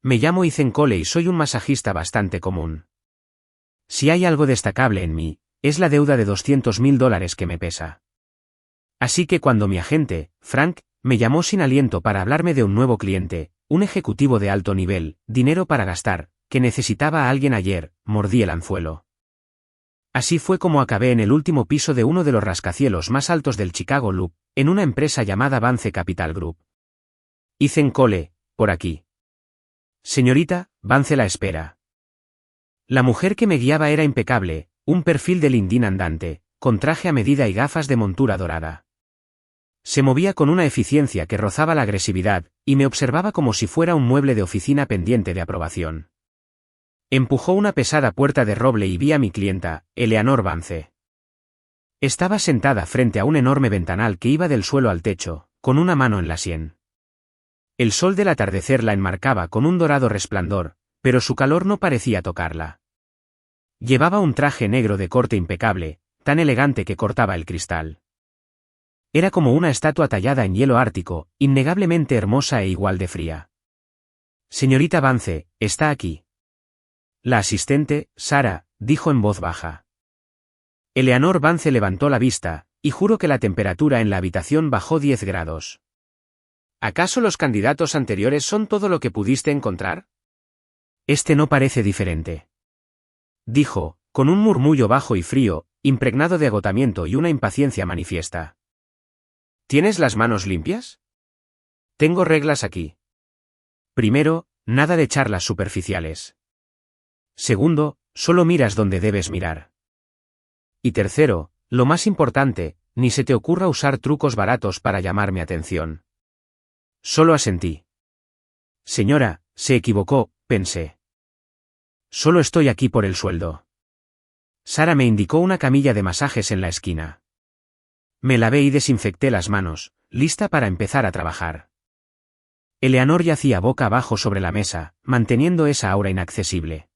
Me llamo Ethan Cole y soy un masajista bastante común. Si hay algo destacable en mí, es la deuda de $200.000 que me pesa. Así que cuando mi agente, Frank, me llamó sin aliento para hablarme de un nuevo cliente, un ejecutivo de alto nivel, dinero para gastar, que necesitaba a alguien ayer, mordí el anzuelo. Así fue como acabé en el último piso de uno de los rascacielos más altos del Chicago Loop, en una empresa llamada Vance Capital Group. Ethan Cole, por aquí. Señorita, Vance la espera. La mujer que me guiaba era impecable, un perfil de lindín andante, con traje a medida y gafas de montura dorada. Se movía con una eficiencia que rozaba la agresividad, y me observaba como si fuera un mueble de oficina pendiente de aprobación. Empujó una pesada puerta de roble y vi a mi clienta, Eleanor Vance. Estaba sentada frente a un enorme ventanal que iba del suelo al techo, con una mano en la sien. El sol del atardecer la enmarcaba con un dorado resplandor, pero su calor no parecía tocarla. Llevaba un traje negro de corte impecable, tan elegante que cortaba el cristal. Era como una estatua tallada en hielo ártico, innegablemente hermosa e igual de fría. Señorita Vance, está aquí. La asistente, Sara, dijo en voz baja. Eleanor Vance levantó la vista, y juro que la temperatura en la habitación bajó 10 grados. ¿Acaso los candidatos anteriores son todo lo que pudiste encontrar? Este no parece diferente. Dijo, con un murmullo bajo y frío, impregnado de agotamiento y una impaciencia manifiesta. ¿Tienes las manos limpias? Tengo reglas aquí. Primero, nada de charlas superficiales. Segundo, solo miras donde debes mirar. Y tercero, lo más importante, ni se te ocurra usar trucos baratos para llamar mi atención. Solo asentí. Señora, se equivocó, pensé. Solo estoy aquí por el sueldo. Sara me indicó una camilla de masajes en la esquina. Me lavé y desinfecté las manos, lista para empezar a trabajar. Eleanor yacía boca abajo sobre la mesa, manteniendo esa aura inaccesible.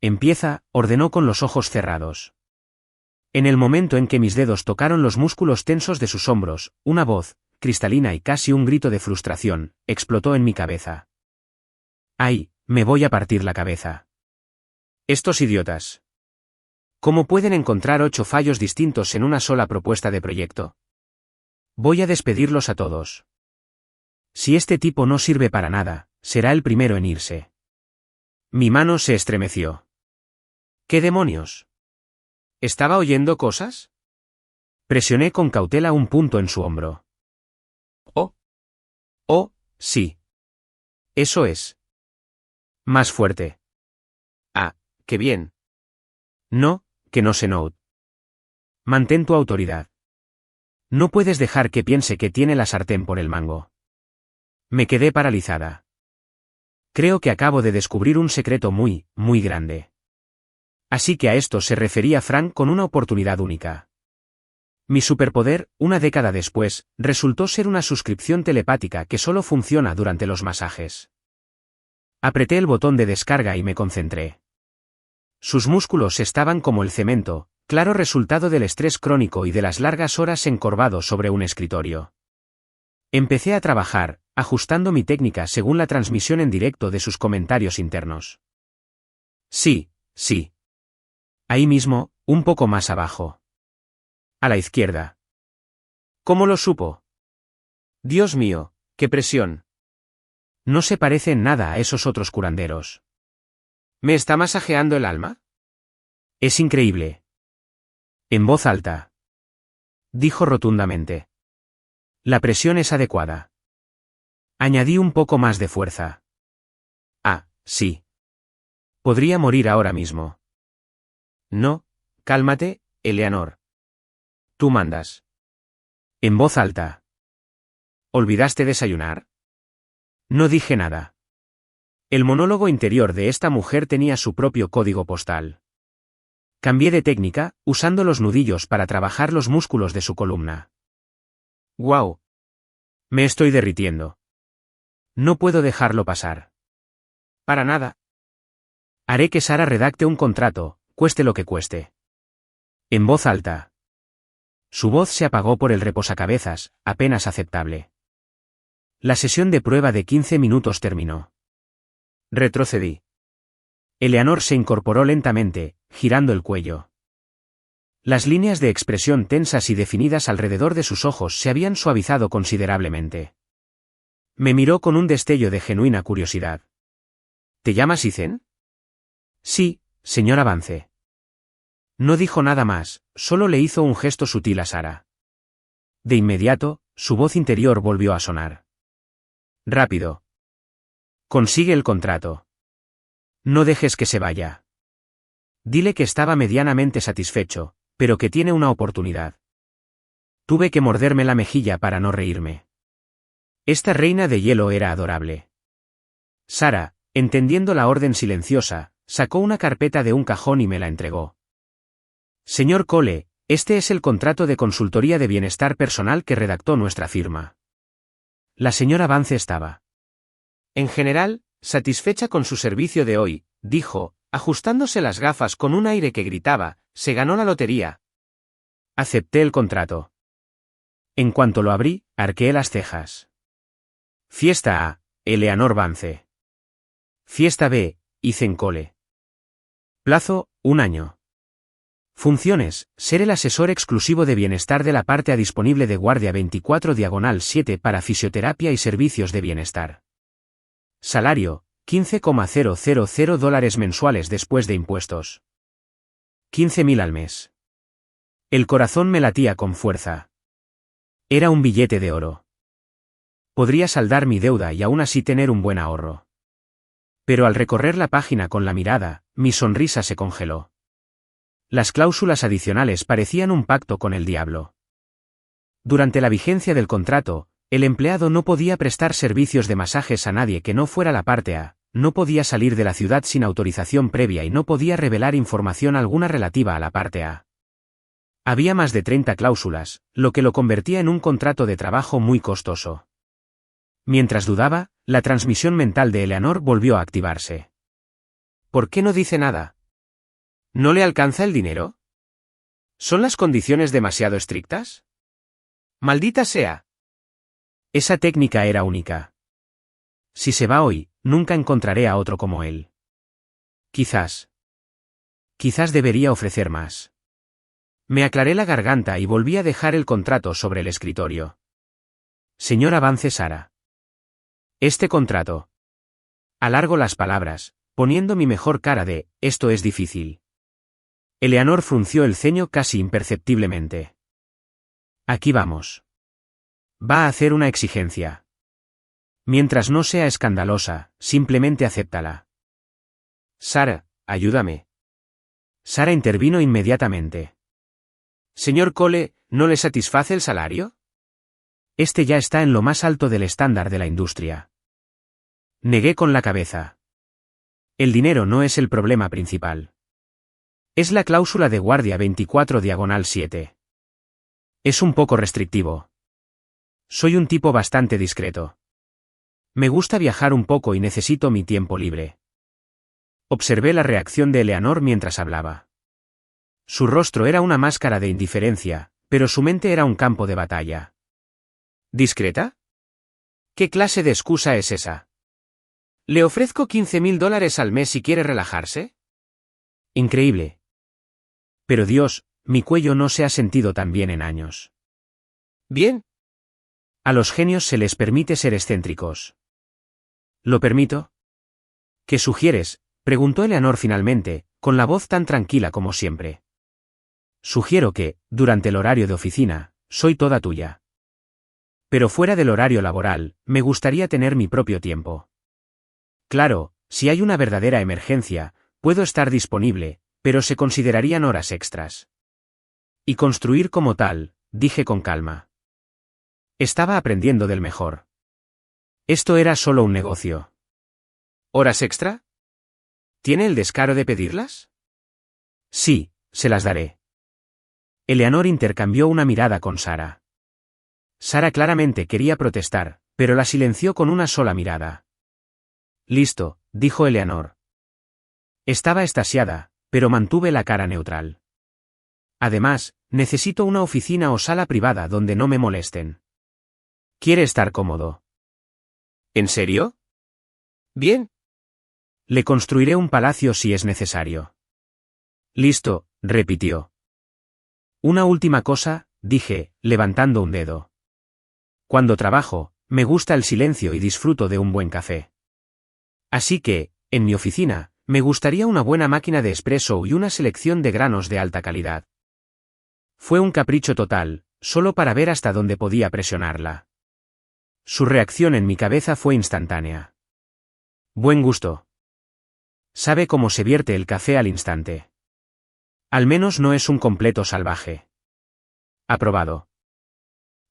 Empieza, ordenó con los ojos cerrados. En el momento en que mis dedos tocaron los músculos tensos de sus hombros, una voz, cristalina y casi un grito de frustración, explotó en mi cabeza. ¡Ay, me voy a partir la cabeza! Estos idiotas. ¿Cómo pueden encontrar 8 fallos distintos en una sola propuesta de proyecto? Voy a despedirlos a todos. Si este tipo no sirve para nada, será el primero en irse. Mi mano se estremeció. ¿Qué demonios? ¿Estaba oyendo cosas? Presioné con cautela un punto en su hombro. Oh, sí. Eso es. Más fuerte. Ah, qué bien. No, que no se note. Mantén tu autoridad. No puedes dejar que piense que tiene la sartén por el mango. Me quedé paralizada. Creo que acabo de descubrir un secreto muy, muy grande. Así que a esto se refería Frank con una oportunidad única. Mi superpoder, una década después, resultó ser una suscripción telepática que solo funciona durante los masajes. Apreté el botón de descarga y me concentré. Sus músculos estaban como el cemento, claro resultado del estrés crónico y de las largas horas encorvado sobre un escritorio. Empecé a trabajar, ajustando mi técnica según la transmisión en directo de sus comentarios internos. Sí, sí. Ahí mismo, un poco más abajo. A la izquierda. ¿Cómo lo supo? Dios mío, qué presión. No se parece en nada a esos otros curanderos. ¿Me está masajeando el alma? Es increíble. En voz alta. Dijo rotundamente. La presión es adecuada. Añadí un poco más de fuerza. Ah, sí. Podría morir ahora mismo. No, cálmate, Eleanor. Tú mandas. En voz alta. ¿Olvidaste desayunar? No dije nada. El monólogo interior de esta mujer tenía su propio código postal. Cambié de técnica, usando los nudillos para trabajar los músculos de su columna. ¡Guau! Me estoy derritiendo. No puedo dejarlo pasar. Para nada. Haré que Sara redacte un contrato, cueste lo que cueste. En voz alta. Su voz se apagó por el reposacabezas, apenas aceptable. La sesión de prueba de 15 minutos terminó. Retrocedí. Eleanor se incorporó lentamente, girando el cuello. Las líneas de expresión tensas y definidas alrededor de sus ojos se habían suavizado considerablemente. Me miró con un destello de genuina curiosidad. ¿Te llamas Ethan? Sí, señora Vance. No dijo nada más, solo le hizo un gesto sutil a Sara. De inmediato, su voz interior volvió a sonar. Rápido. Consigue el contrato. No dejes que se vaya. Dile que estaba medianamente satisfecho, pero que tiene una oportunidad. Tuve que morderme la mejilla para no reírme. Esta reina de hielo era adorable. Sara, entendiendo la orden silenciosa, sacó una carpeta de un cajón y me la entregó. Señor Cole, este es el contrato de consultoría de bienestar personal que redactó nuestra firma. La señora Vance estaba, en general, satisfecha con su servicio de hoy, dijo, ajustándose las gafas con un aire que gritaba, se ganó la lotería. Acepté el contrato. En cuanto lo abrí, arqueé las cejas. Fiesta A, Eleanor Vance. Fiesta B, Ethan Cole. Plazo, 1 año. Funciones, ser el asesor exclusivo de bienestar de la parte A disponible de Guardia 24/7 para fisioterapia y servicios de bienestar. Salario, $15,000 mensuales después de impuestos. 15.000 al mes. El corazón me latía con fuerza. Era un billete de oro. Podría saldar mi deuda y aún así tener un buen ahorro. Pero al recorrer la página con la mirada, mi sonrisa se congeló. Las cláusulas adicionales parecían un pacto con el diablo. Durante la vigencia del contrato, el empleado no podía prestar servicios de masajes a nadie que no fuera la parte A, no podía salir de la ciudad sin autorización previa y no podía revelar información alguna relativa a la parte A. Había más de 30 cláusulas, lo que lo convertía en un contrato de trabajo muy costoso. Mientras dudaba, la transmisión mental de Eleanor volvió a activarse. ¿Por qué no dice nada? ¿No le alcanza el dinero? ¿Son las condiciones demasiado estrictas? ¡Maldita sea! Esa técnica era única. Si se va hoy, nunca encontraré a otro como él. Quizás debería ofrecer más. Me aclaré la garganta y volví a dejar el contrato sobre el escritorio. Señora Vance Sara. Este contrato. Alargo las palabras, poniendo mi mejor cara de, esto es difícil. Eleanor frunció el ceño casi imperceptiblemente. Aquí vamos. Va a hacer una exigencia. Mientras no sea escandalosa, simplemente acéptala. Sara, ayúdame. Sara intervino inmediatamente. Señor Cole, ¿no le satisface el salario? Este ya está en lo más alto del estándar de la industria. Negué con la cabeza. El dinero no es el problema principal. Es la cláusula de Guardia 24/7. Es un poco restrictivo. Soy un tipo bastante discreto. Me gusta viajar un poco y necesito mi tiempo libre. Observé la reacción de Eleanor mientras hablaba. Su rostro era una máscara de indiferencia, pero su mente era un campo de batalla. ¿Discreta? ¿Qué clase de excusa es esa? ¿Le ofrezco $15.000 al mes si quiere relajarse? Increíble. Pero Dios, mi cuello no se ha sentido tan bien en años. Bien. A los genios se les permite ser excéntricos. ¿Lo permito? ¿Qué sugieres?, preguntó Eleanor finalmente, con la voz tan tranquila como siempre. Sugiero que, durante el horario de oficina, soy toda tuya. Pero fuera del horario laboral, me gustaría tener mi propio tiempo. Claro, si hay una verdadera emergencia, puedo estar disponible, pero se considerarían horas extras. Y construir como tal, dije con calma. Estaba aprendiendo del mejor. Esto era solo un negocio. ¿Horas extra? ¿Tiene el descaro de pedirlas? Sí, se las daré. Eleanor intercambió una mirada con Sara. Sara claramente quería protestar, pero la silenció con una sola mirada. Listo, dijo Eleanor. Estaba extasiada, pero mantuve la cara neutral. Además, necesito una oficina o sala privada donde no me molesten. ¿Quiere estar cómodo? ¿En serio? Bien. Le construiré un palacio si es necesario. Listo, repitió. Una última cosa, dije, levantando un dedo. Cuando trabajo, me gusta el silencio y disfruto de un buen café. Así que, en mi oficina, me gustaría una buena máquina de espresso y una selección de granos de alta calidad. Fue un capricho total, solo para ver hasta dónde podía presionarla. Su reacción en mi cabeza fue instantánea. Buen gusto. Sabe cómo se vierte el café al instante. Al menos no es un completo salvaje. Aprobado.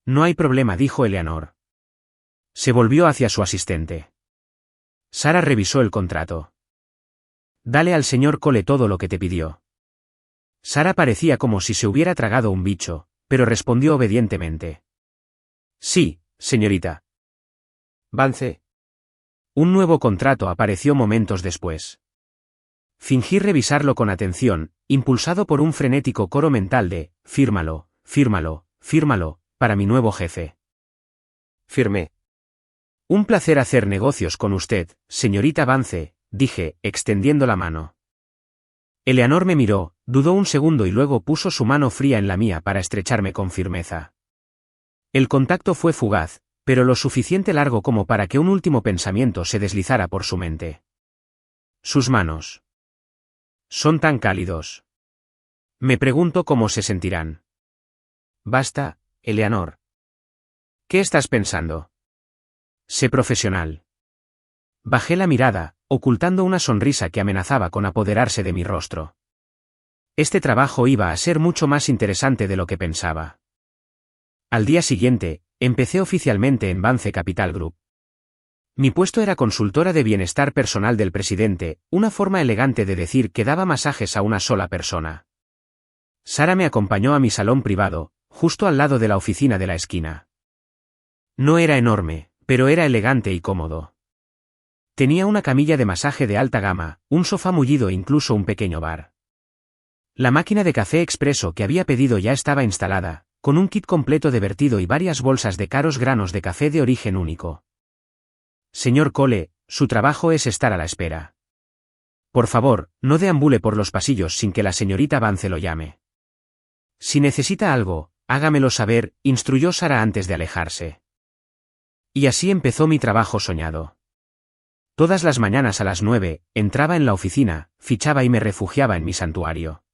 No hay problema, dijo Eleanor. Se volvió hacia su asistente. Sara revisó el contrato. Dale al señor Cole todo lo que te pidió. Sara parecía como si se hubiera tragado un bicho, pero respondió obedientemente. Sí, señorita. Vance. Un nuevo contrato apareció momentos después. Fingí revisarlo con atención, impulsado por un frenético coro mental de, fírmalo, fírmalo, fírmalo, para mi nuevo jefe. Firmé. Un placer hacer negocios con usted, señorita Vance, dije, extendiendo la mano. Eleanor me miró, dudó un segundo y luego puso su mano fría en la mía para estrecharme con firmeza. El contacto fue fugaz, pero lo suficiente largo como para que un último pensamiento se deslizara por su mente. Sus manos. Son tan cálidos. Me pregunto cómo se sentirán. Basta, Eleanor. ¿Qué estás pensando? Sé profesional. Bajé la mirada, ocultando una sonrisa que amenazaba con apoderarse de mi rostro. Este trabajo iba a ser mucho más interesante de lo que pensaba. Al día siguiente, empecé oficialmente en Vance Capital Group. Mi puesto era consultora de bienestar personal del presidente, una forma elegante de decir que daba masajes a una sola persona. Sara me acompañó a mi salón privado, justo al lado de la oficina de la esquina. No era enorme, pero era elegante y cómodo. Tenía una camilla de masaje de alta gama, un sofá mullido e incluso un pequeño bar. La máquina de café expreso que había pedido ya estaba instalada, con un kit completo de vertido y varias bolsas de caros granos de café de origen único. Señor Cole, su trabajo es estar a la espera. Por favor, no deambule por los pasillos sin que la señorita Vance lo llame. Si necesita algo, hágamelo saber, instruyó Sara antes de alejarse. Y así empezó mi trabajo soñado. Todas las mañanas a las 9, entraba en la oficina, fichaba y me refugiaba en mi santuario.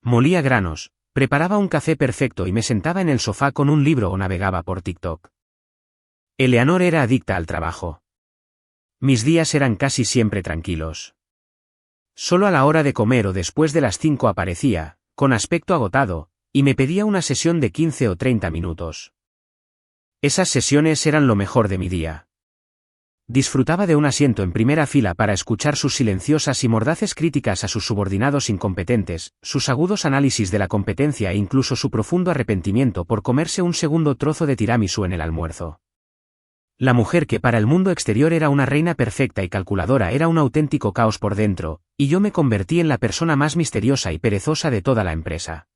Molía granos, preparaba un café perfecto y me sentaba en el sofá con un libro o navegaba por TikTok. Eleanor era adicta al trabajo. Mis días eran casi siempre tranquilos. Solo a la hora de comer o después de las 5 aparecía, con aspecto agotado, y me pedía una sesión de 15 o 30 minutos. Esas sesiones eran lo mejor de mi día. Disfrutaba de un asiento en primera fila para escuchar sus silenciosas y mordaces críticas a sus subordinados incompetentes, sus agudos análisis de la competencia e incluso su profundo arrepentimiento por comerse un segundo trozo de tiramisú en el almuerzo. La mujer que para el mundo exterior era una reina perfecta y calculadora era un auténtico caos por dentro, y yo me convertí en la persona más misteriosa y perezosa de toda la empresa.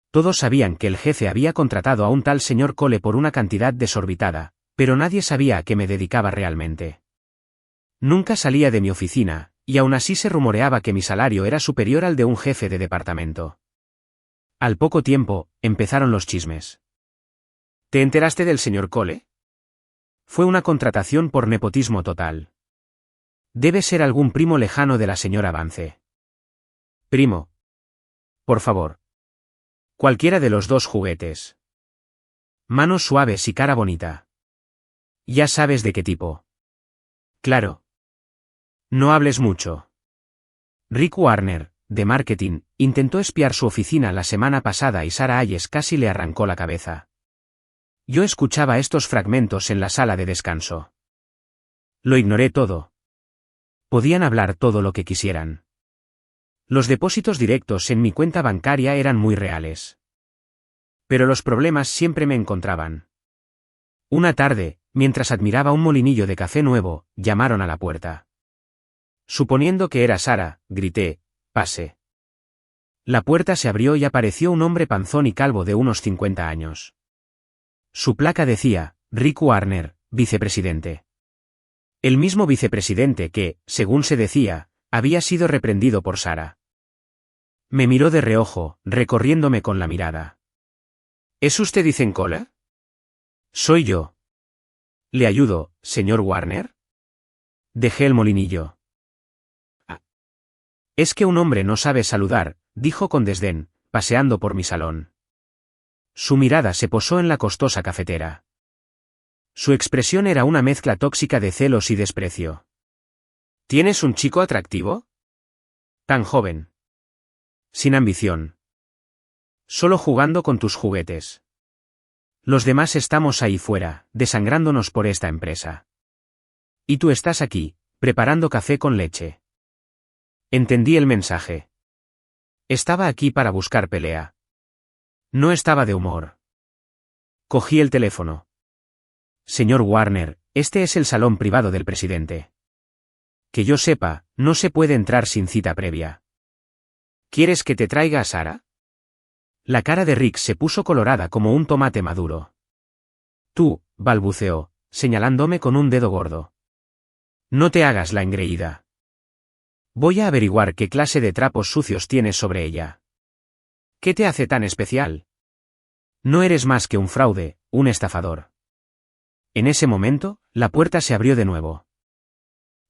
Todos sabían que el jefe había contratado a un tal señor Cole por una cantidad desorbitada, pero nadie sabía a qué me dedicaba realmente. Nunca salía de mi oficina, y aún así se rumoreaba que mi salario era superior al de un jefe de departamento. Al poco tiempo, empezaron los chismes. ¿Te enteraste del señor Cole? Fue una contratación por nepotismo total. Debe ser algún primo lejano de la señora Vance. Primo. Por favor. Cualquiera de los dos juguetes. Manos suaves y cara bonita. Ya sabes de qué tipo. Claro. No hables mucho. Rick Warner, de marketing, intentó espiar su oficina la semana pasada y Sara Hayes casi le arrancó la cabeza. Yo escuchaba estos fragmentos en la sala de descanso. Lo ignoré todo. Podían hablar todo lo que quisieran. Los depósitos directos en mi cuenta bancaria eran muy reales. Pero los problemas siempre me encontraban. Una tarde, mientras admiraba un molinillo de café nuevo, llamaron a la puerta. Suponiendo que era Sara, grité, «Pase». La puerta se abrió y apareció un hombre panzón y calvo de unos 50 años. Su placa decía, Rick Warner, vicepresidente. El mismo vicepresidente que, según se decía, había sido reprendido por Sara. Me miró de reojo, recorriéndome con la mirada. ¿Es usted Ethan Kohler? Soy yo. ¿Le ayudo, señor Warner? Dejé el molinillo. Ah. Es que un hombre no sabe saludar, dijo con desdén, paseando por mi salón. Su mirada se posó en la costosa cafetera. Su expresión era una mezcla tóxica de celos y desprecio. ¿Tienes un chico atractivo? Tan joven. Sin ambición. Solo jugando con tus juguetes. Los demás estamos ahí fuera, desangrándonos por esta empresa. Y tú estás aquí, preparando café con leche. Entendí el mensaje. Estaba aquí para buscar pelea. No estaba de humor. Cogí el teléfono. Señor Warner, este es el salón privado del presidente. Que yo sepa, no se puede entrar sin cita previa. ¿Quieres que te traiga a Sara? La cara de Rick se puso colorada como un tomate maduro. Tú, balbuceó, señalándome con un dedo gordo. No te hagas la engreída. Voy a averiguar qué clase de trapos sucios tienes sobre ella. ¿Qué te hace tan especial? No eres más que un fraude, un estafador. En ese momento, la puerta se abrió de nuevo.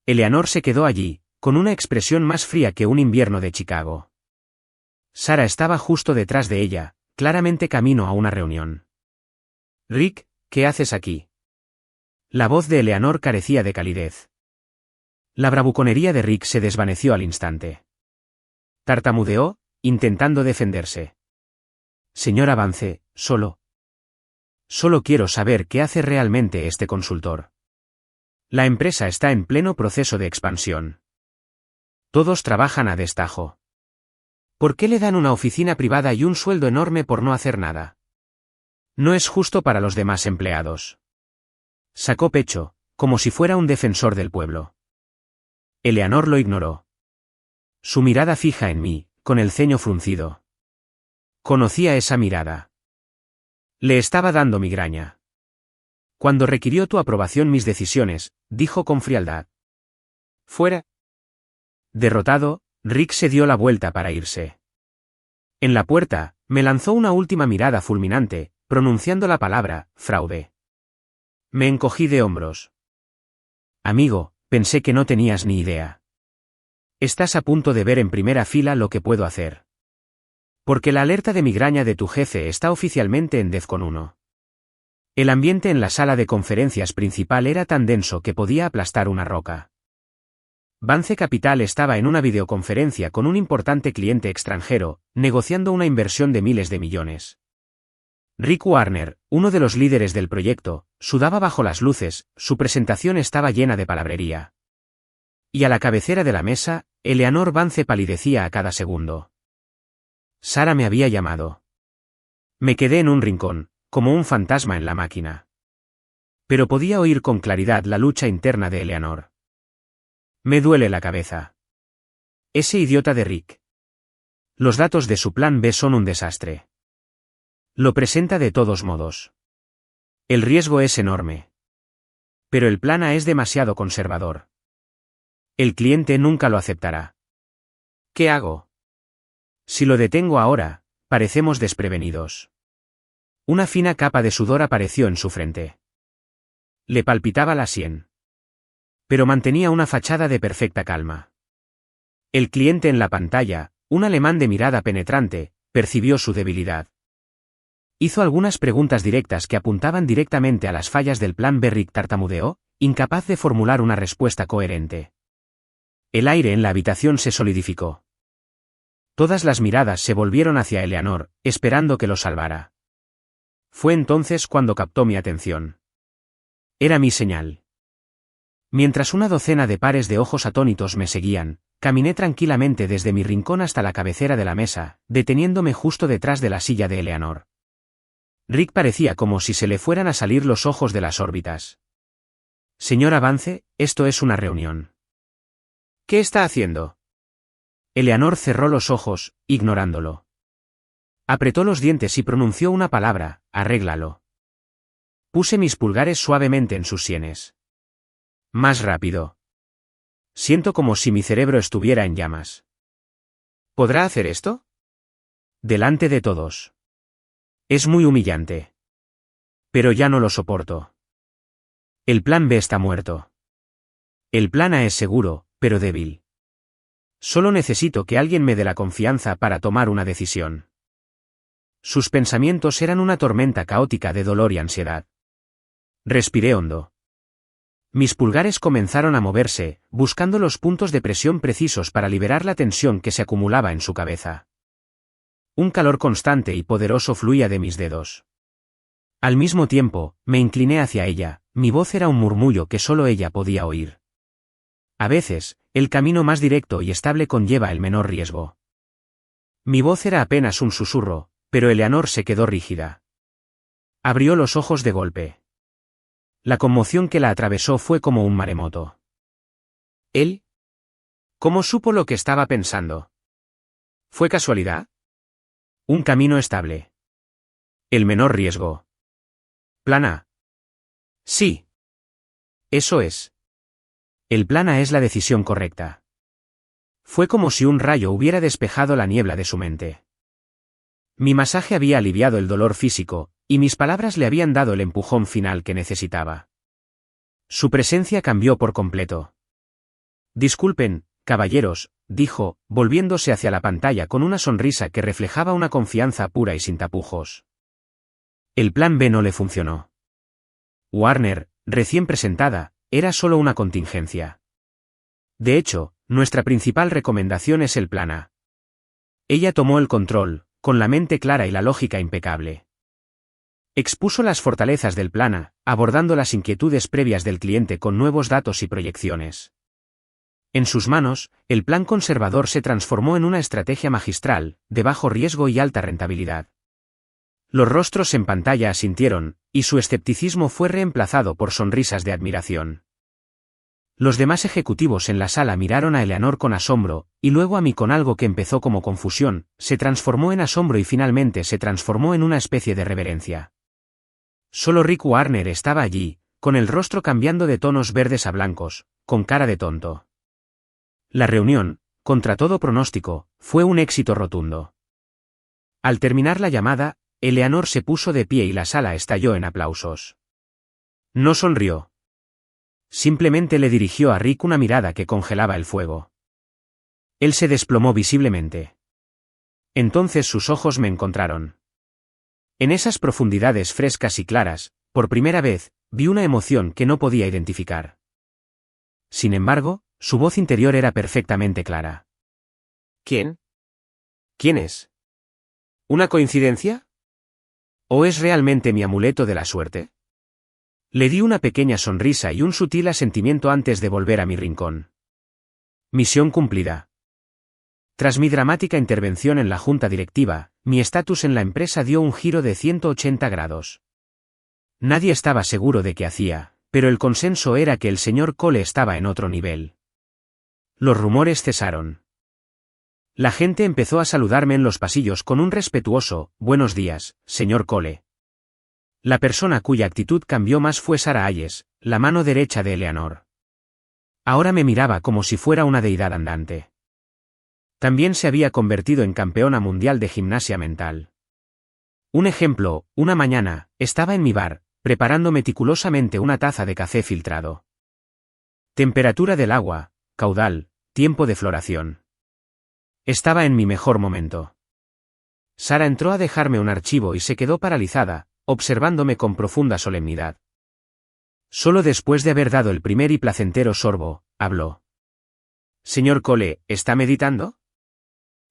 Eleanor se quedó allí, con una expresión más fría que un invierno de Chicago. Sara estaba justo detrás de ella, claramente camino a una reunión. Rick, ¿qué haces aquí? La voz de Eleanor carecía de calidez. La bravuconería de Rick se desvaneció al instante. Tartamudeó, intentando defenderse. Señora Vance, solo quiero saber qué hace realmente este consultor. La empresa está en pleno proceso de expansión. Todos trabajan a destajo. ¿Por qué le dan una oficina privada y un sueldo enorme por no hacer nada? No es justo para los demás empleados. Sacó pecho, como si fuera un defensor del pueblo. Eleanor lo ignoró. Su mirada fija en mí, con el ceño fruncido. Conocía esa mirada. Le estaba dando migraña. Cuando requirió tu aprobación mis decisiones, dijo con frialdad. Fuera. Derrotado, Rick se dio la vuelta para irse. En la puerta, me lanzó una última mirada fulminante, pronunciando la palabra, fraude. Me encogí de hombros. Amigo, pensé que no tenías ni idea. Estás a punto de ver en primera fila lo que puedo hacer. Porque la alerta de migraña de tu jefe está oficialmente en DEFCON 1. El ambiente en la sala de conferencias principal era tan denso que podía aplastar una roca. Vance Capital estaba en una videoconferencia con un importante cliente extranjero, negociando una inversión de miles de millones. Rick Warner, uno de los líderes del proyecto, sudaba bajo las luces, su presentación estaba llena de palabrería. Y a la cabecera de la mesa, Eleanor Vance palidecía a cada segundo. Sara me había llamado. Me quedé en un rincón, como un fantasma en la máquina. Pero podía oír con claridad la lucha interna de Eleanor. Me duele la cabeza. Ese idiota de Rick. Los datos de su plan B son un desastre. Lo presenta de todos modos. El riesgo es enorme. Pero el plan A es demasiado conservador. El cliente nunca lo aceptará. ¿Qué hago? Si lo detengo ahora, parecemos desprevenidos. Una fina capa de sudor apareció en su frente. Le palpitaba la sien. Pero mantenía una fachada de perfecta calma. El cliente en la pantalla, un alemán de mirada penetrante, percibió su debilidad. Hizo algunas preguntas directas que apuntaban directamente a las fallas del plan B. Rick tartamudeó, incapaz de formular una respuesta coherente. El aire en la habitación se solidificó. Todas las miradas se volvieron hacia Eleanor, esperando que lo salvara. Fue entonces cuando captó mi atención. Era mi señal. Mientras una docena de pares de ojos atónitos me seguían, caminé tranquilamente desde mi rincón hasta la cabecera de la mesa, deteniéndome justo detrás de la silla de Eleanor. Rick parecía como si se le fueran a salir los ojos de las órbitas. Señora Vance, esto es una reunión. ¿Qué está haciendo? Eleanor cerró los ojos, ignorándolo. Apretó los dientes y pronunció una palabra, arréglalo. Puse mis pulgares suavemente en sus sienes. Más rápido. Siento como si mi cerebro estuviera en llamas. ¿Podrá hacer esto? Delante de todos. Es muy humillante. Pero ya no lo soporto. El plan B está muerto. El plan A es seguro, pero débil. Solo necesito que alguien me dé la confianza para tomar una decisión. Sus pensamientos eran una tormenta caótica de dolor y ansiedad. Respiré hondo. Mis pulgares comenzaron a moverse, buscando los puntos de presión precisos para liberar la tensión que se acumulaba en su cabeza. Un calor constante y poderoso fluía de mis dedos. Al mismo tiempo, me incliné hacia ella, mi voz era un murmullo que solo ella podía oír. A veces, el camino más directo y estable conlleva el menor riesgo. Mi voz era apenas un susurro, pero Eleanor se quedó rígida. Abrió los ojos de golpe. La conmoción que la atravesó fue como un maremoto. ¿Él? ¿Cómo supo lo que estaba pensando? ¿Fue casualidad? Un camino estable. El menor riesgo. Plan A. Sí. Eso es. El plan A es la decisión correcta. Fue como si un rayo hubiera despejado la niebla de su mente. Mi masaje había aliviado el dolor físico, y mis palabras le habían dado el empujón final que necesitaba. Su presencia cambió por completo. Disculpen, caballeros, dijo, volviéndose hacia la pantalla con una sonrisa que reflejaba una confianza pura y sin tapujos. El plan B no le funcionó. Warner, recién presentada, era solo una contingencia. De hecho, nuestra principal recomendación es el plan A. Ella tomó el control, con la mente clara y la lógica impecable. Expuso las fortalezas del plan A, abordando las inquietudes previas del cliente con nuevos datos y proyecciones. En sus manos, el plan conservador se transformó en una estrategia magistral, de bajo riesgo y alta rentabilidad. Los rostros en pantalla asintieron, y su escepticismo fue reemplazado por sonrisas de admiración. Los demás ejecutivos en la sala miraron a Eleanor con asombro, y luego a mí con algo que empezó como confusión, se transformó en asombro y finalmente se transformó en una especie de reverencia. Solo Rick Warner estaba allí, con el rostro cambiando de tonos verdes a blancos, con cara de tonto. La reunión, contra todo pronóstico, fue un éxito rotundo. Al terminar la llamada, Eleanor se puso de pie y la sala estalló en aplausos. No sonrió. Simplemente le dirigió a Rick una mirada que congelaba el fuego. Él se desplomó visiblemente. Entonces sus ojos me encontraron. En esas profundidades frescas y claras, por primera vez, vi una emoción que no podía identificar. Sin embargo, su voz interior era perfectamente clara. ¿Quién? ¿Quién es? ¿Una coincidencia? ¿O es realmente mi amuleto de la suerte? Le di una pequeña sonrisa y un sutil asentimiento antes de volver a mi rincón. Misión cumplida. Tras mi dramática intervención en la junta directiva, mi estatus en la empresa dio un giro de 180 grados. Nadie estaba seguro de qué hacía, pero el consenso era que el señor Cole estaba en otro nivel. Los rumores cesaron. La gente empezó a saludarme en los pasillos con un respetuoso, «Buenos días, señor Cole». La persona cuya actitud cambió más fue Sarah Hayes, la mano derecha de Eleanor. Ahora me miraba como si fuera una deidad andante. También se había convertido en campeona mundial de gimnasia mental. Un ejemplo, una mañana, estaba en mi bar, preparando meticulosamente una taza de café filtrado. Temperatura del agua, caudal, tiempo de floración. Estaba en mi mejor momento. Sara entró a dejarme un archivo y se quedó paralizada, observándome con profunda solemnidad. Solo después de haber dado el primer y placentero sorbo, habló. «Señor Cole, ¿está meditando?»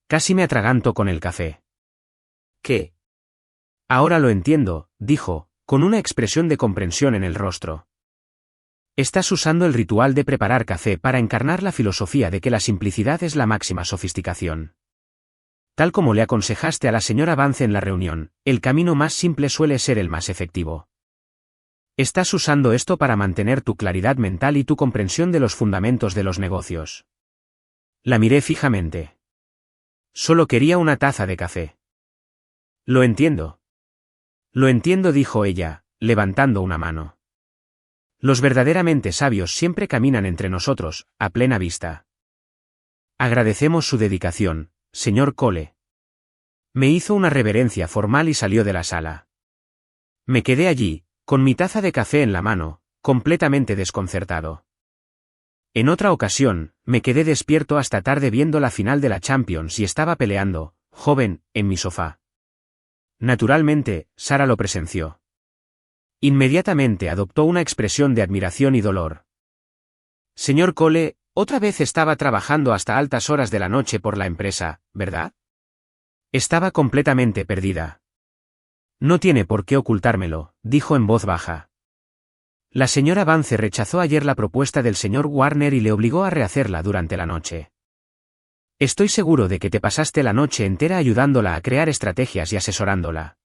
Casi me atraganto con el café. «¿Qué?» «Ahora lo entiendo», dijo, con una expresión de comprensión en el rostro. «Estás usando el ritual de preparar café para encarnar la filosofía de que la simplicidad es la máxima sofisticación. Tal como le aconsejaste a la señora Vance en la reunión, el camino más simple suele ser el más efectivo. Estás usando esto para mantener tu claridad mental y tu comprensión de los fundamentos de los negocios». La miré fijamente. Solo quería una taza de café. «Lo entiendo». «Lo entiendo», dijo ella, levantando una mano. Los verdaderamente sabios siempre caminan entre nosotros, a plena vista. Agradecemos su dedicación, señor Cole. Me hizo una reverencia formal y salió de la sala. Me quedé allí, con mi taza de café en la mano, completamente desconcertado. En otra ocasión, me quedé despierto hasta tarde viendo la final de la Champions y estaba peleando, joven, en mi sofá. Naturalmente, Sara lo presenció. Inmediatamente adoptó una expresión de admiración y dolor. Señor Cole, otra vez estaba trabajando hasta altas horas de la noche por la empresa, ¿verdad? Estaba completamente perdida. No tiene por qué ocultármelo, dijo en voz baja. La señora Vance rechazó ayer la propuesta del señor Warner y le obligó a rehacerla durante la noche. Estoy seguro de que te pasaste la noche entera ayudándola a crear estrategias y asesorándola.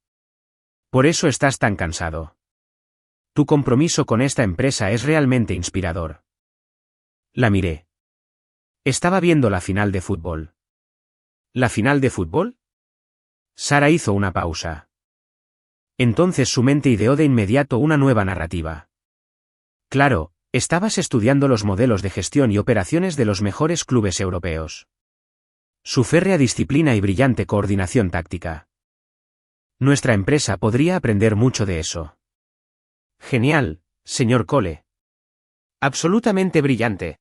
Por eso estás tan cansado. Tu compromiso con esta empresa es realmente inspirador. La miré. Estaba viendo la final de fútbol. ¿La final de fútbol? Sara hizo una pausa. Entonces su mente ideó de inmediato una nueva narrativa. Claro, estabas estudiando los modelos de gestión y operaciones de los mejores clubes europeos. Su férrea disciplina y brillante coordinación táctica. Nuestra empresa podría aprender mucho de eso. Genial, señor Cole. Absolutamente brillante.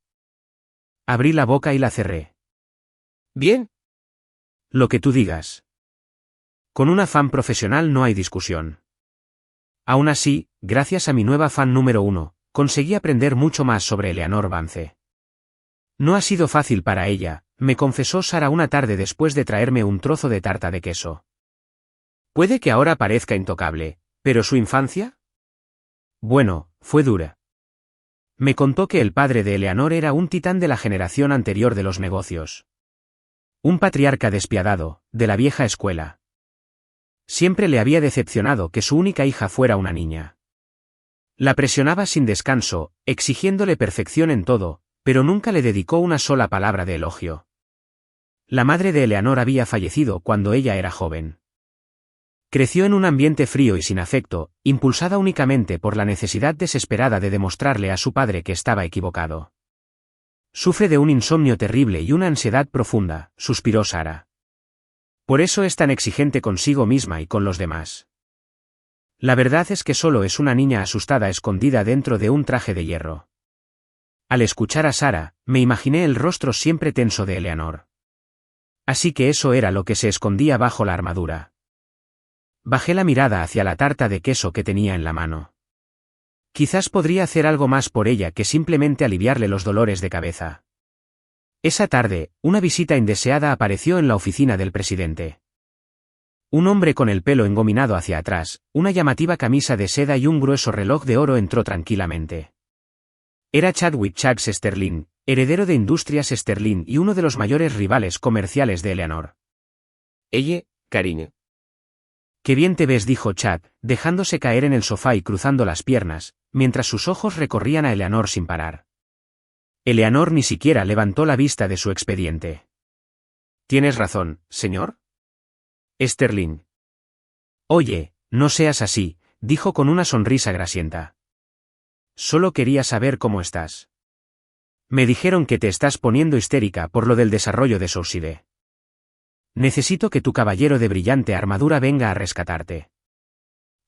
Abrí la boca y la cerré. Bien. Lo que tú digas. Con un afán profesional no hay discusión. Aún así, gracias a mi nueva fan número 1, conseguí aprender mucho más sobre Eleanor Vance. No ha sido fácil para ella, me confesó Sara una tarde después de traerme un trozo de tarta de queso. Puede que ahora parezca intocable, ¿pero su infancia? Bueno, fue dura. Me contó que el padre de Eleanor era un titán de la generación anterior de los negocios. Un patriarca despiadado, de la vieja escuela. Siempre le había decepcionado que su única hija fuera una niña. La presionaba sin descanso, exigiéndole perfección en todo, pero nunca le dedicó una sola palabra de elogio. La madre de Eleanor había fallecido cuando ella era joven. Creció en un ambiente frío y sin afecto, impulsada únicamente por la necesidad desesperada de demostrarle a su padre que estaba equivocado. Sufre de un insomnio terrible y una ansiedad profunda, suspiró Sara. Por eso es tan exigente consigo misma y con los demás. La verdad es que solo es una niña asustada escondida dentro de un traje de hierro. Al escuchar a Sara, me imaginé el rostro siempre tenso de Eleanor. Así que eso era lo que se escondía bajo la armadura. Bajé la mirada hacia la tarta de queso que tenía en la mano. Quizás podría hacer algo más por ella que simplemente aliviarle los dolores de cabeza. Esa tarde, una visita indeseada apareció en la oficina del presidente. Un hombre con el pelo engominado hacia atrás, una llamativa camisa de seda y un grueso reloj de oro entró tranquilamente. Era Chadwick Chucks Sterling, heredero de Industrias Sterling y uno de los mayores rivales comerciales de Eleanor. «Ella, Karine». «Qué bien te ves», dijo Chad, dejándose caer en el sofá y cruzando las piernas, mientras sus ojos recorrían a Eleanor sin parar. Eleanor ni siquiera levantó la vista de su expediente. «Tienes razón, señor». «Sterling». «Oye, no seas así», dijo con una sonrisa grasienta. «Solo quería saber cómo estás. Me dijeron que te estás poniendo histérica por lo del desarrollo de Souside. Necesito que tu caballero de brillante armadura venga a rescatarte».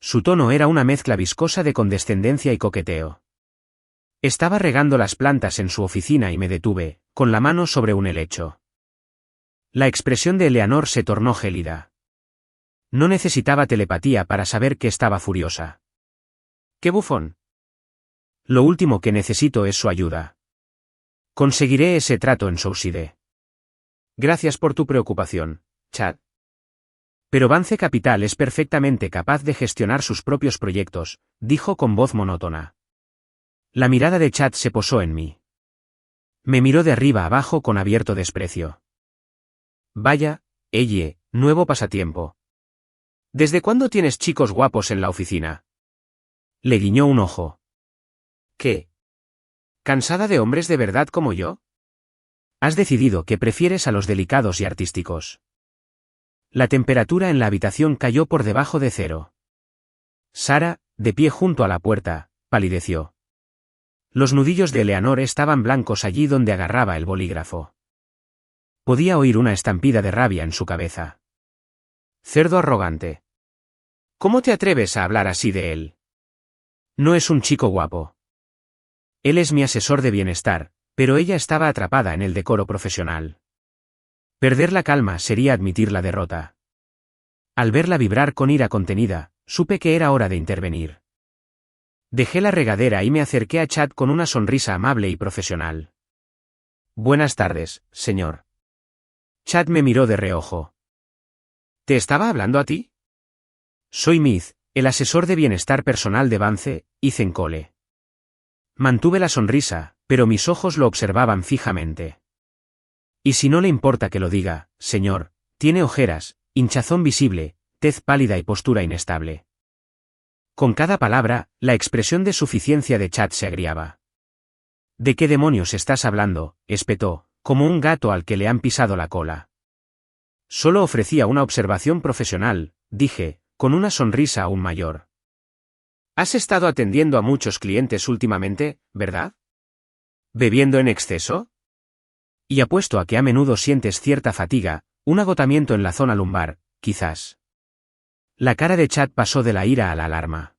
Su tono era una mezcla viscosa de condescendencia y coqueteo. Estaba regando las plantas en su oficina y me detuve, con la mano sobre un helecho. La expresión de Eleanor se tornó gélida. No necesitaba telepatía para saber que estaba furiosa. ¡Qué bufón! Lo último que necesito es su ayuda. Conseguiré ese trato en Souside. Gracias por tu preocupación, Chad. Pero Vance Capital es perfectamente capaz de gestionar sus propios proyectos, dijo con voz monótona. La mirada de Chad se posó en mí. Me miró de arriba abajo con abierto desprecio. Vaya, Elle, nuevo pasatiempo. ¿Desde cuándo tienes chicos guapos en la oficina? Le guiñó un ojo. ¿Qué? ¿Cansada de hombres de verdad como yo? Has decidido que prefieres a los delicados y artísticos. La temperatura en la habitación cayó por debajo de cero. Sara, de pie junto a la puerta, palideció. Los nudillos de Eleanor estaban blancos allí donde agarraba el bolígrafo. Podía oír una estampida de rabia en su cabeza. Cerdo arrogante. ¿Cómo te atreves a hablar así de él? No es un chico guapo. Él es mi asesor de bienestar, pero ella estaba atrapada en el decoro profesional. Perder la calma sería admitir la derrota. Al verla vibrar con ira contenida, supe que era hora de intervenir. Dejé la regadera y me acerqué a Chad con una sonrisa amable y profesional. Buenas tardes, señor. Chad me miró de reojo. ¿Te estaba hablando a ti? Soy Myth, el asesor de bienestar personal de Vance, Ethan Cole. Mantuve la sonrisa, pero mis ojos lo observaban fijamente. Y si no le importa que lo diga, señor, tiene ojeras, hinchazón visible, tez pálida y postura inestable. Con cada palabra, la expresión de suficiencia de Chad se agriaba. ¿De qué demonios estás hablando?, espetó, como un gato al que le han pisado la cola. Solo ofrecía una observación profesional, dije, con una sonrisa aún mayor. Has estado atendiendo a muchos clientes últimamente, ¿verdad? ¿Bebiendo en exceso? Y apuesto a que a menudo sientes cierta fatiga, un agotamiento en la zona lumbar, quizás. La cara de Chad pasó de la ira a la alarma.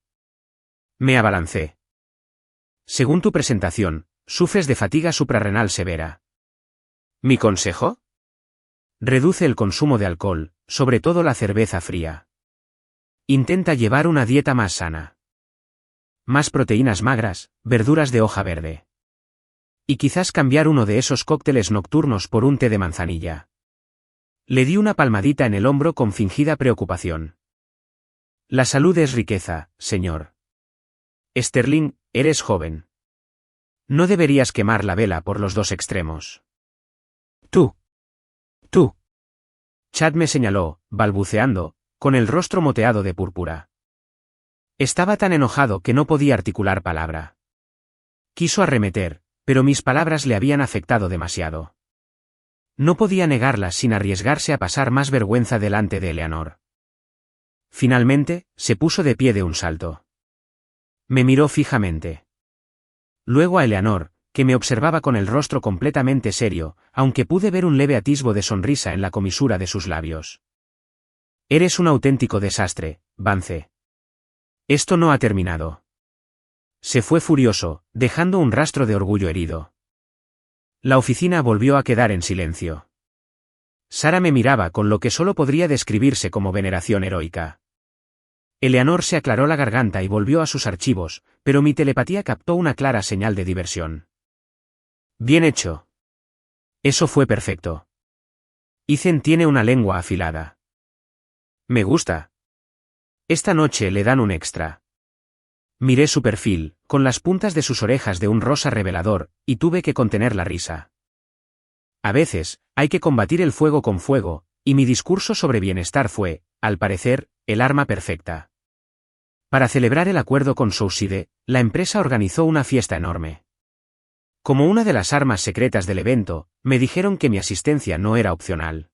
Me abalancé. Según tu presentación, sufres de fatiga suprarrenal severa. ¿Mi consejo? Reduce el consumo de alcohol, sobre todo la cerveza fría. Intenta llevar una dieta más sana. Más proteínas magras, verduras de hoja verde. Y quizás cambiar uno de esos cócteles nocturnos por un té de manzanilla. Le di una palmadita en el hombro con fingida preocupación. La salud es riqueza, señor. Sterling, eres joven. No deberías quemar la vela por los dos extremos. Tú. Chad me señaló, balbuceando, con el rostro moteado de púrpura. Estaba tan enojado que no podía articular palabra. Quiso arremeter, pero mis palabras le habían afectado demasiado. No podía negarlas sin arriesgarse a pasar más vergüenza delante de Eleanor. Finalmente, se puso de pie de un salto. Me miró fijamente. Luego a Eleanor, que me observaba con el rostro completamente serio, aunque pude ver un leve atisbo de sonrisa en la comisura de sus labios. Eres un auténtico desastre, Vance. Esto no ha terminado. Se fue furioso, dejando un rastro de orgullo herido. La oficina volvió a quedar en silencio. Sara me miraba con lo que solo podría describirse como veneración heroica. Eleanor se aclaró la garganta y volvió a sus archivos, pero mi telepatía captó una clara señal de diversión. Bien hecho. Eso fue perfecto. Ethan tiene una lengua afilada. Me gusta. Esta noche le dan un extra. Miré su perfil, con las puntas de sus orejas de un rosa revelador, y tuve que contener la risa. A veces, hay que combatir el fuego con fuego, y mi discurso sobre bienestar fue, al parecer, el arma perfecta. Para celebrar el acuerdo con Souside, la empresa organizó una fiesta enorme. Como una de las armas secretas del evento, me dijeron que mi asistencia no era opcional.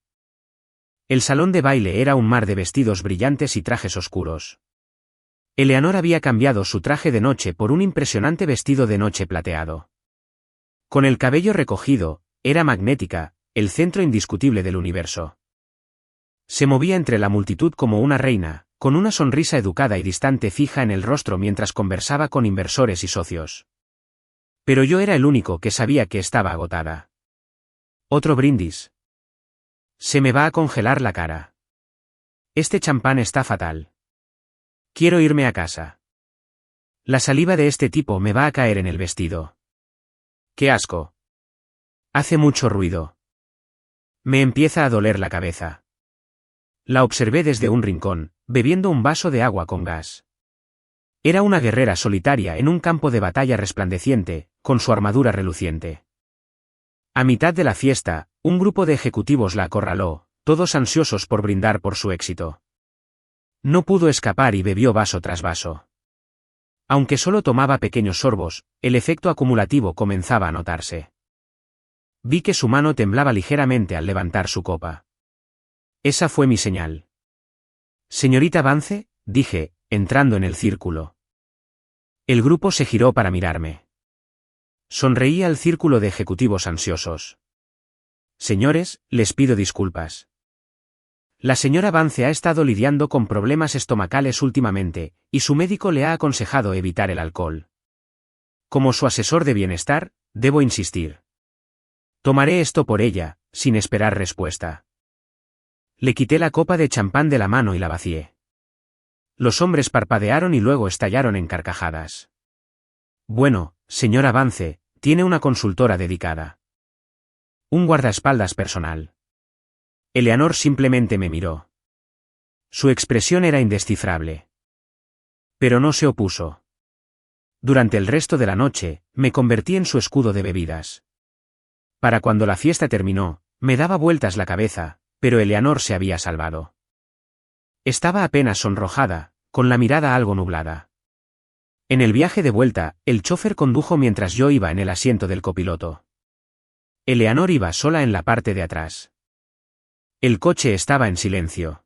El salón de baile era un mar de vestidos brillantes y trajes oscuros. Eleanor había cambiado su traje de noche por un impresionante vestido de noche plateado. Con el cabello recogido, era magnética, el centro indiscutible del universo. Se movía entre la multitud como una reina, con una sonrisa educada y distante fija en el rostro mientras conversaba con inversores y socios. Pero yo era el único que sabía que estaba agotada. Otro brindis. Se me va a congelar la cara. Este champán está fatal. Quiero irme a casa. La saliva de este tipo me va a caer en el vestido. ¡Qué asco! Hace mucho ruido. Me empieza a doler la cabeza. La observé desde un rincón, bebiendo un vaso de agua con gas. Era una guerrera solitaria en un campo de batalla resplandeciente, con su armadura reluciente. A mitad de la fiesta, un grupo de ejecutivos la acorraló, todos ansiosos por brindar por su éxito. No pudo escapar y bebió vaso tras vaso. Aunque solo tomaba pequeños sorbos, el efecto acumulativo comenzaba a notarse. Vi que su mano temblaba ligeramente al levantar su copa. Esa fue mi señal. Señorita Vance, dije, entrando en el círculo. El grupo se giró para mirarme. Sonreí al círculo de ejecutivos ansiosos. Señores, les pido disculpas. La señora Vance ha estado lidiando con problemas estomacales últimamente, y su médico le ha aconsejado evitar el alcohol. Como su asesor de bienestar, debo insistir. Tomaré esto por ella, sin esperar respuesta. Le quité la copa de champán de la mano y la vacié. Los hombres parpadearon y luego estallaron en carcajadas. Bueno, señora Vance, tiene una consultora dedicada. Un guardaespaldas personal. Eleanor simplemente me miró. Su expresión era indescifrable. Pero no se opuso. Durante el resto de la noche, me convertí en su escudo de bebidas. Para cuando la fiesta terminó, me daba vueltas la cabeza, pero Eleanor se había salvado. Estaba apenas sonrojada, con la mirada algo nublada. En el viaje de vuelta, el chofer condujo mientras yo iba en el asiento del copiloto. Eleanor iba sola en la parte de atrás. El coche estaba en silencio.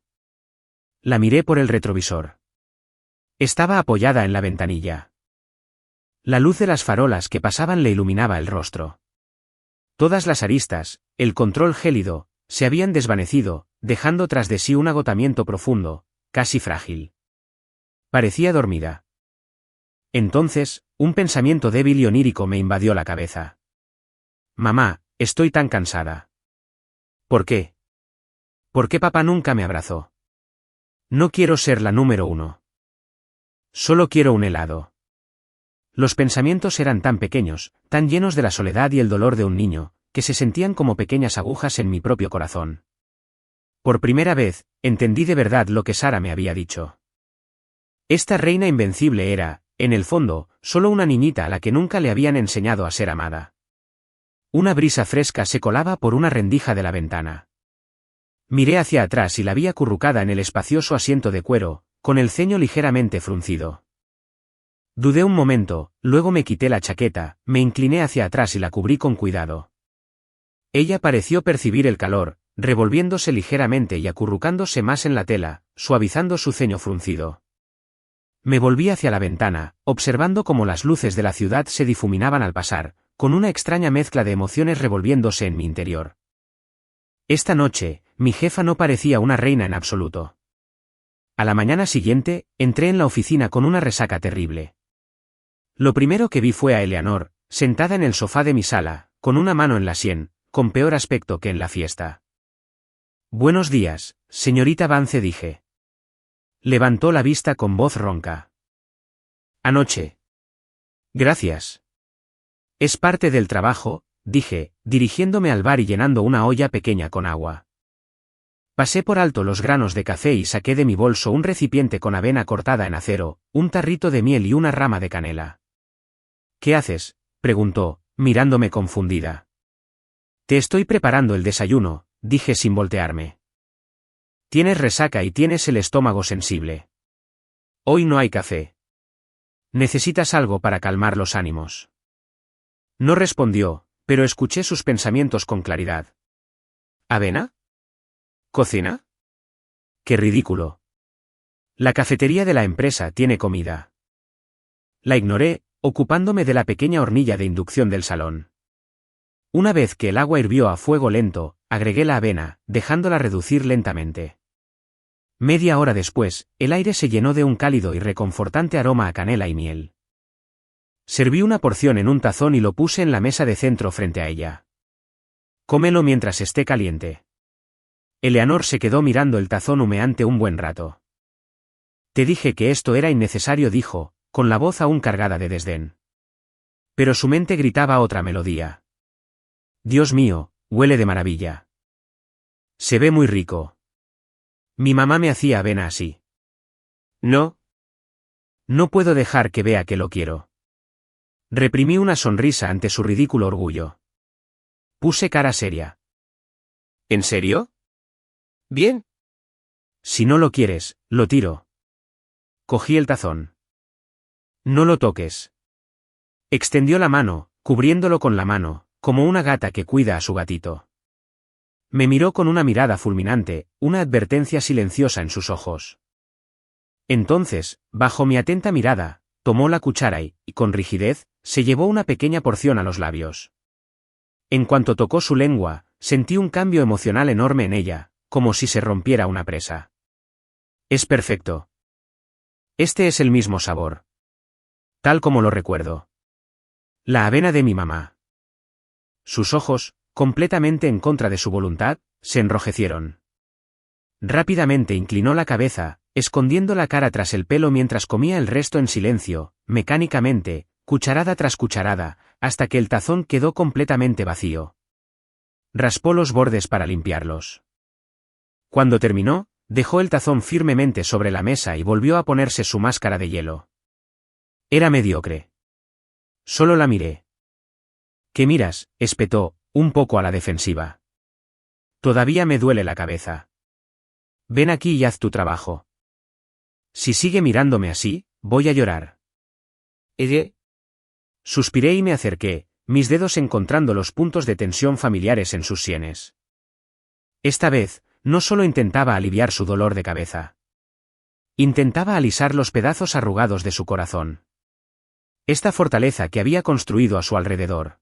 La miré por el retrovisor. Estaba apoyada en la ventanilla. La luz de las farolas que pasaban le iluminaba el rostro. Todas las aristas, el control gélido, se habían desvanecido, dejando tras de sí un agotamiento profundo, casi frágil. Parecía dormida. Entonces, un pensamiento débil y onírico me invadió la cabeza. Mamá, estoy tan cansada. ¿Por qué? ¿Por qué papá nunca me abrazó? No quiero ser la número 1. Solo quiero un helado. Los pensamientos eran tan pequeños, tan llenos de la soledad y el dolor de un niño, que se sentían como pequeñas agujas en mi propio corazón. Por primera vez, entendí de verdad lo que Sara me había dicho. Esta reina invencible era, en el fondo, solo una niñita a la que nunca le habían enseñado a ser amada. Una brisa fresca se colaba por una rendija de la ventana. Miré hacia atrás y la vi acurrucada en el espacioso asiento de cuero, con el ceño ligeramente fruncido. Dudé un momento, luego me quité la chaqueta, me incliné hacia atrás y la cubrí con cuidado. Ella pareció percibir el calor, revolviéndose ligeramente y acurrucándose más en la tela, suavizando su ceño fruncido. Me volví hacia la ventana, observando cómo las luces de la ciudad se difuminaban al pasar, con una extraña mezcla de emociones revolviéndose en mi interior. Esta noche, mi jefa no parecía una reina en absoluto. A la mañana siguiente, entré en la oficina con una resaca terrible. Lo primero que vi fue a Eleanor, sentada en el sofá de mi sala, con una mano en la sien, con peor aspecto que en la fiesta. Buenos días, señorita Vance, dije. Levantó la vista con voz ronca. Anoche. Gracias. Es parte del trabajo, dije, dirigiéndome al bar y llenando una olla pequeña con agua. Pasé por alto los granos de café y saqué de mi bolso un recipiente con avena cortada en acero, un tarrito de miel y una rama de canela. ¿Qué haces?, preguntó, mirándome confundida. Te estoy preparando el desayuno, dije sin voltearme. Tienes resaca y tienes el estómago sensible. Hoy no hay café. Necesitas algo para calmar los ánimos. No respondió, pero escuché sus pensamientos con claridad. ¿Avena? ¿Cocina? ¡Qué ridículo! La cafetería de la empresa tiene comida. La ignoré, ocupándome de la pequeña hornilla de inducción del salón. Una vez que el agua hirvió a fuego lento, agregué la avena, dejándola reducir lentamente. Media hora después, el aire se llenó de un cálido y reconfortante aroma a canela y miel. Serví una porción en un tazón y lo puse en la mesa de centro frente a ella. Cómelo mientras esté caliente. Eleanor se quedó mirando el tazón humeante un buen rato. Te dije que esto era innecesario, dijo, con la voz aún cargada de desdén. Pero su mente gritaba otra melodía. Dios mío, huele de maravilla. Se ve muy rico. Mi mamá me hacía avena así. No. No puedo dejar que vea que lo quiero. Reprimí una sonrisa ante su ridículo orgullo. Puse cara seria. ¿En serio? Bien. Si no lo quieres, lo tiro. Cogí el tazón. No lo toques. Extendió la mano, cubriéndolo con la mano, como una gata que cuida a su gatito. Me miró con una mirada fulminante, una advertencia silenciosa en sus ojos. Entonces, bajo mi atenta mirada, tomó la cuchara y, con rigidez, se llevó una pequeña porción a los labios. En cuanto tocó su lengua, sentí un cambio emocional enorme en ella, como si se rompiera una presa. Es perfecto. Este es el mismo sabor. Tal como lo recuerdo. La avena de mi mamá. Sus ojos, completamente en contra de su voluntad, se enrojecieron. Rápidamente inclinó la cabeza, escondiendo la cara tras el pelo mientras comía el resto en silencio, mecánicamente, cucharada tras cucharada, hasta que el tazón quedó completamente vacío. Raspó los bordes para limpiarlos. Cuando terminó, dejó el tazón firmemente sobre la mesa y volvió a ponerse su máscara de hielo. Era mediocre. Solo la miré. ¿Qué miras?, espetó, un poco a la defensiva. Todavía me duele la cabeza. Ven aquí y haz tu trabajo. Si sigue mirándome así, voy a llorar. Suspiré y me acerqué, mis dedos encontrando los puntos de tensión familiares en sus sienes. Esta vez, no solo intentaba aliviar su dolor de cabeza. Intentaba alisar los pedazos arrugados de su corazón. Esta fortaleza que había construido a su alrededor.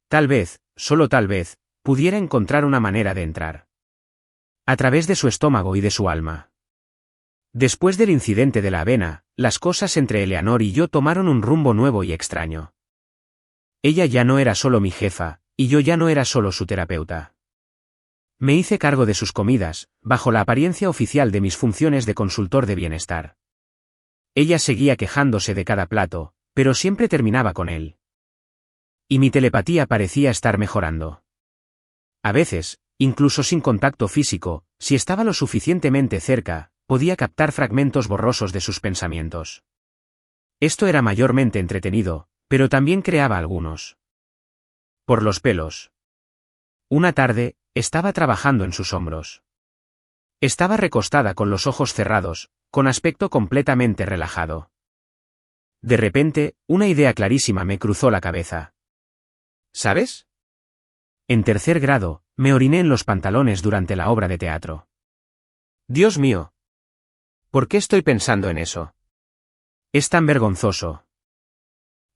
Tal vez, solo tal vez, pudiera encontrar una manera de entrar. A través de su estómago y de su alma. Después del incidente de la avena, las cosas entre Eleanor y yo tomaron un rumbo nuevo y extraño. Ella ya no era solo mi jefa, y yo ya no era solo su terapeuta. Me hice cargo de sus comidas, bajo la apariencia oficial de mis funciones de consultor de bienestar. Ella seguía quejándose de cada plato, pero siempre terminaba con él. Y mi telepatía parecía estar mejorando. A veces, incluso sin contacto físico, si estaba lo suficientemente cerca, podía captar fragmentos borrosos de sus pensamientos. Esto era mayormente entretenido, pero también creaba algunos. Por los pelos. Una tarde, estaba trabajando en sus hombros. Estaba recostada con los ojos cerrados, con aspecto completamente relajado. De repente, una idea clarísima me cruzó la cabeza. ¿Sabes? En tercer grado, me oriné en los pantalones durante la obra de teatro. Dios mío. ¿Por qué estoy pensando en eso? Es tan vergonzoso.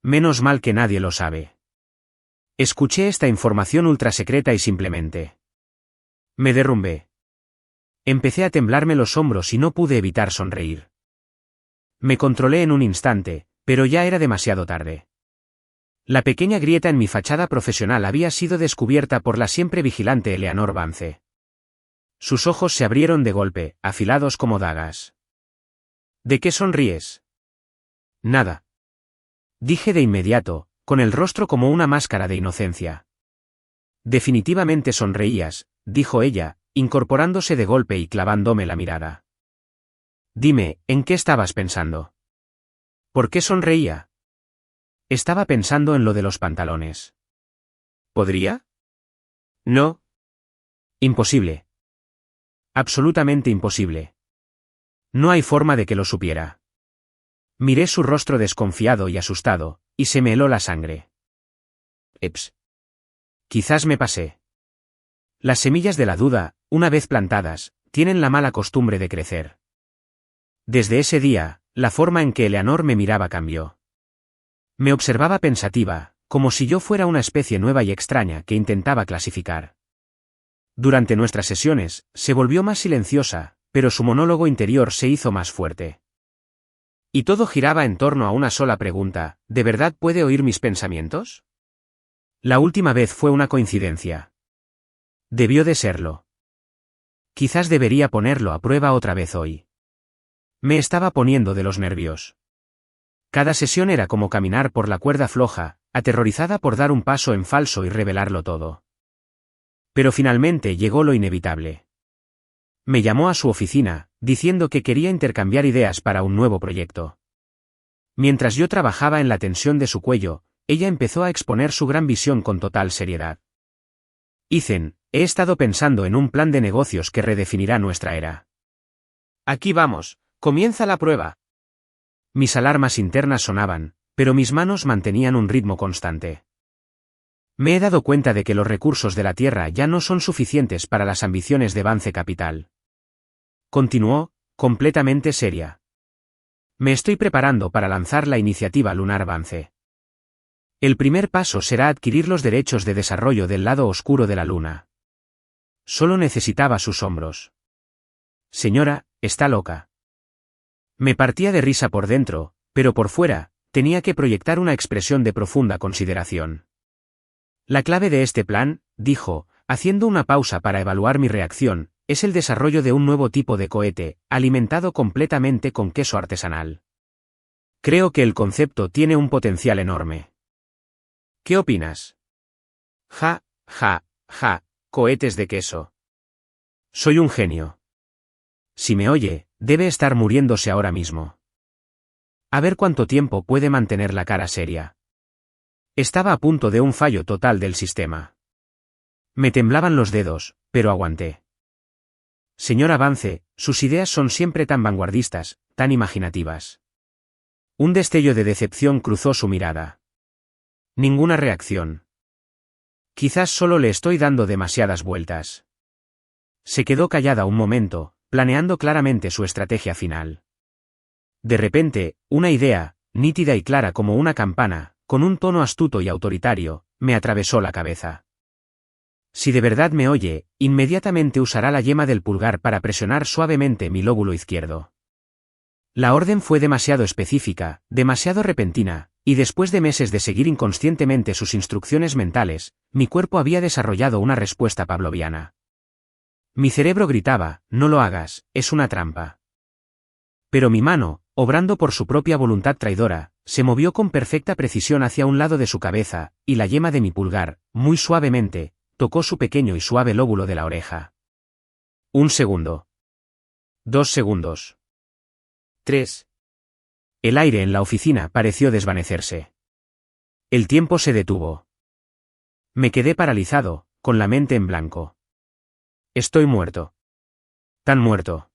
Menos mal que nadie lo sabe. Escuché esta información ultrasecreta y simplemente me derrumbé. Empecé a temblarme los hombros y no pude evitar sonreír. Me controlé en un instante, pero ya era demasiado tarde. La pequeña grieta en mi fachada profesional había sido descubierta por la siempre vigilante Eleanor Vance. Sus ojos se abrieron de golpe, afilados como dagas. ¿De qué sonríes? Nada. Dije de inmediato, con el rostro como una máscara de inocencia. Definitivamente sonreías, dijo ella, incorporándose de golpe y clavándome la mirada. Dime, ¿en qué estabas pensando? ¿Por qué sonreía? Estaba pensando en lo de los pantalones. ¿Podría? No. Imposible. Absolutamente imposible. No hay forma de que lo supiera. Miré su rostro desconfiado y asustado, y se me heló la sangre. Eps. Quizás me pasé. Las semillas de la duda, una vez plantadas, tienen la mala costumbre de crecer. Desde ese día, la forma en que Eleanor me miraba cambió. Me observaba pensativa, como si yo fuera una especie nueva y extraña que intentaba clasificar. Durante nuestras sesiones, se volvió más silenciosa, pero su monólogo interior se hizo más fuerte. Y todo giraba en torno a una sola pregunta: ¿de verdad puede oír mis pensamientos? La última vez fue una coincidencia. Debió de serlo. Quizás debería ponerlo a prueba otra vez hoy. Me estaba poniendo de los nervios. Cada sesión era como caminar por la cuerda floja, aterrorizada por dar un paso en falso y revelarlo todo. Pero finalmente llegó lo inevitable. Me llamó a su oficina, diciendo que quería intercambiar ideas para un nuevo proyecto. Mientras yo trabajaba en la tensión de su cuello, ella empezó a exponer su gran visión con total seriedad. Ethan, he estado pensando en un plan de negocios que redefinirá nuestra era. Aquí vamos, comienza la prueba. Mis alarmas internas sonaban, pero mis manos mantenían un ritmo constante. Me he dado cuenta de que los recursos de la Tierra ya no son suficientes para las ambiciones de Vance Capital. Continuó, completamente seria. Me estoy preparando para lanzar la iniciativa Lunar Vance. El primer paso será adquirir los derechos de desarrollo del lado oscuro de la luna. Solo necesitaba sus hombros. Señora, está loca. Me partía de risa por dentro, pero por fuera, tenía que proyectar una expresión de profunda consideración. La clave de este plan, dijo, haciendo una pausa para evaluar mi reacción, es el desarrollo de un nuevo tipo de cohete, alimentado completamente con queso artesanal. Creo que el concepto tiene un potencial enorme. ¿Qué opinas? Ja, ja, ja, cohetes de queso. Soy un genio. Si me oye, debe estar muriéndose ahora mismo. A ver cuánto tiempo puede mantener la cara seria. Estaba a punto de un fallo total del sistema. Me temblaban los dedos, pero aguanté. Señor Avance, sus ideas son siempre tan vanguardistas, tan imaginativas. Un destello de decepción cruzó su mirada. Ninguna reacción. Quizás solo le estoy dando demasiadas vueltas. Se quedó callada un momento, planeando claramente su estrategia final. De repente, una idea, nítida y clara como una campana, con un tono astuto y autoritario, me atravesó la cabeza. Si de verdad me oye, inmediatamente usará la yema del pulgar para presionar suavemente mi lóbulo izquierdo. La orden fue demasiado específica, demasiado repentina, y después de meses de seguir inconscientemente sus instrucciones mentales, mi cuerpo había desarrollado una respuesta pavloviana. Mi cerebro gritaba, no lo hagas, es una trampa. Pero mi mano, obrando por su propia voluntad traidora, se movió con perfecta precisión hacia un lado de su cabeza, y la yema de mi pulgar, muy suavemente, tocó su pequeño y suave lóbulo de la oreja. 1 segundo. 2 segundos. 3. El aire en la oficina pareció desvanecerse. El tiempo se detuvo. Me quedé paralizado, con la mente en blanco. Estoy muerto. Tan muerto.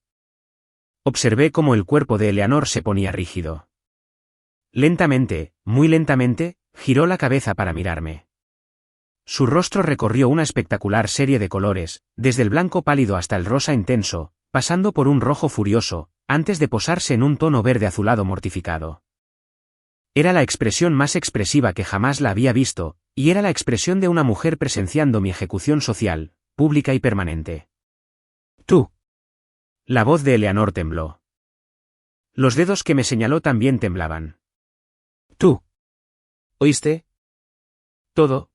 Observé cómo el cuerpo de Eleanor se ponía rígido. Lentamente, muy lentamente, giró la cabeza para mirarme. Su rostro recorrió una espectacular serie de colores, desde el blanco pálido hasta el rosa intenso, pasando por un rojo furioso, antes de posarse en un tono verde azulado mortificado. Era la expresión más expresiva que jamás la había visto, y era la expresión de una mujer presenciando mi ejecución social, pública y permanente. Tú. La voz de Eleanor tembló. Los dedos que me señaló también temblaban. Tú. ¿Oíste? Todo.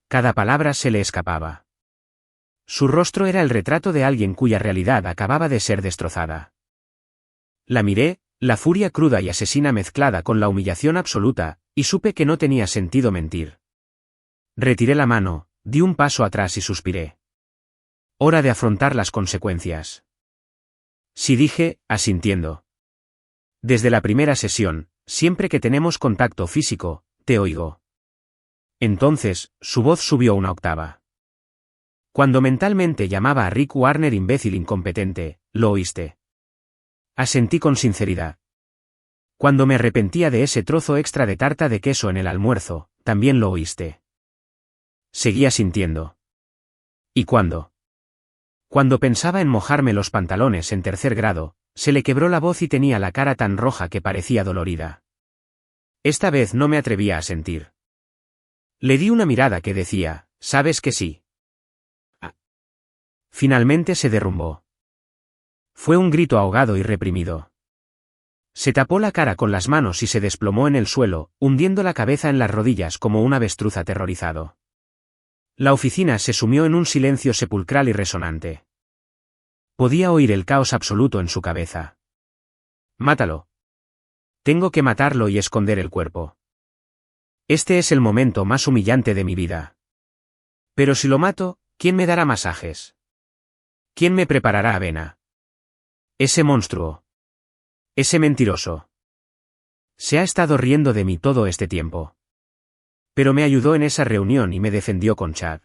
Cada palabra se le escapaba. Su rostro era el retrato de alguien cuya realidad acababa de ser destrozada. La miré, la furia cruda y asesina mezclada con la humillación absoluta, y supe que no tenía sentido mentir. Retiré la mano, di un paso atrás y suspiré. Hora de afrontar las consecuencias. Sí, dije, asintiendo. Desde la primera sesión, siempre que tenemos contacto físico, te oigo. Entonces, su voz subió una octava. Cuando mentalmente llamaba a Rick Warner imbécil incompetente, ¿lo oíste? Asentí con sinceridad. Cuando me arrepentía de ese trozo extra de tarta de queso en el almuerzo, también lo oíste. Seguía sintiendo. ¿Y cuándo? Cuando pensaba en mojarme los pantalones en 3er grado, se le quebró la voz y tenía la cara tan roja que parecía dolorida. Esta vez no me atrevía a sentir. Le di una mirada que decía, ¿sabes que sí? Finalmente se derrumbó. Fue un grito ahogado y reprimido. Se tapó la cara con las manos y se desplomó en el suelo, hundiendo la cabeza en las rodillas como un avestruz aterrorizado. La oficina se sumió en un silencio sepulcral y resonante. Podía oír el caos absoluto en su cabeza. Mátalo. Tengo que matarlo y esconder el cuerpo. Este es el momento más humillante de mi vida. Pero si lo mato, ¿quién me dará masajes? ¿Quién me preparará avena? Ese monstruo. Ese mentiroso. Se ha estado riendo de mí todo este tiempo. Pero me ayudó en esa reunión y me defendió con Chad.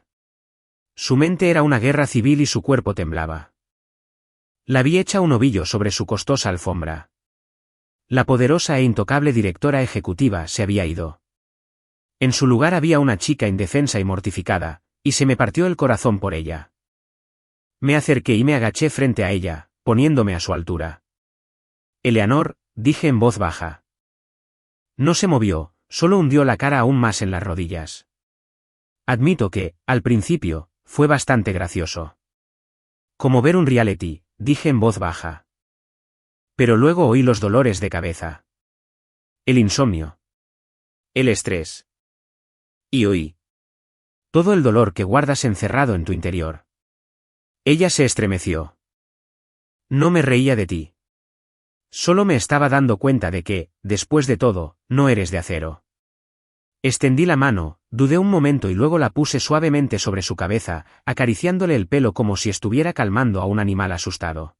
Su mente era una guerra civil y su cuerpo temblaba. La vi hecha un ovillo sobre su costosa alfombra. La poderosa e intocable directora ejecutiva se había ido. En su lugar había una chica indefensa y mortificada, y se me partió el corazón por ella. Me acerqué y me agaché frente a ella, poniéndome a su altura. Eleanor, dije en voz baja. No se movió, solo hundió la cara aún más en las rodillas. Admito que, al principio, fue bastante gracioso. Como ver un reality, dije en voz baja. Pero luego oí los dolores de cabeza. El insomnio. El estrés. Y oí. Todo el dolor que guardas encerrado en tu interior. Ella se estremeció. No me reía de ti. Solo me estaba dando cuenta de que, después de todo, no eres de acero. Extendí la mano, dudé un momento y luego la puse suavemente sobre su cabeza, acariciándole el pelo como si estuviera calmando a un animal asustado.